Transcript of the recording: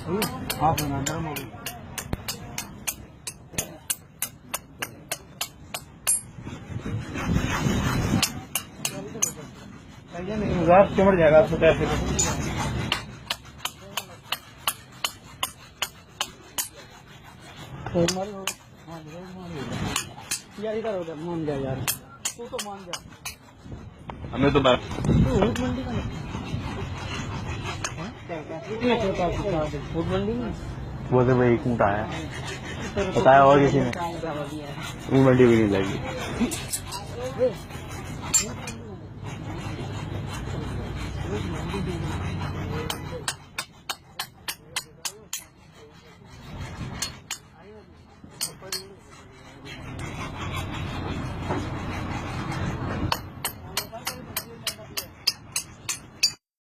half अंदर में चिमड़ जाएगा आपको पैसे यार इधर उधर मान जा यार तू तो मान जा हमें तो फूड मंडी का कितने छोटा फूड मंडी में वो तो भाई कूटा है बताया और किसी ने मंडी भी नहीं लगी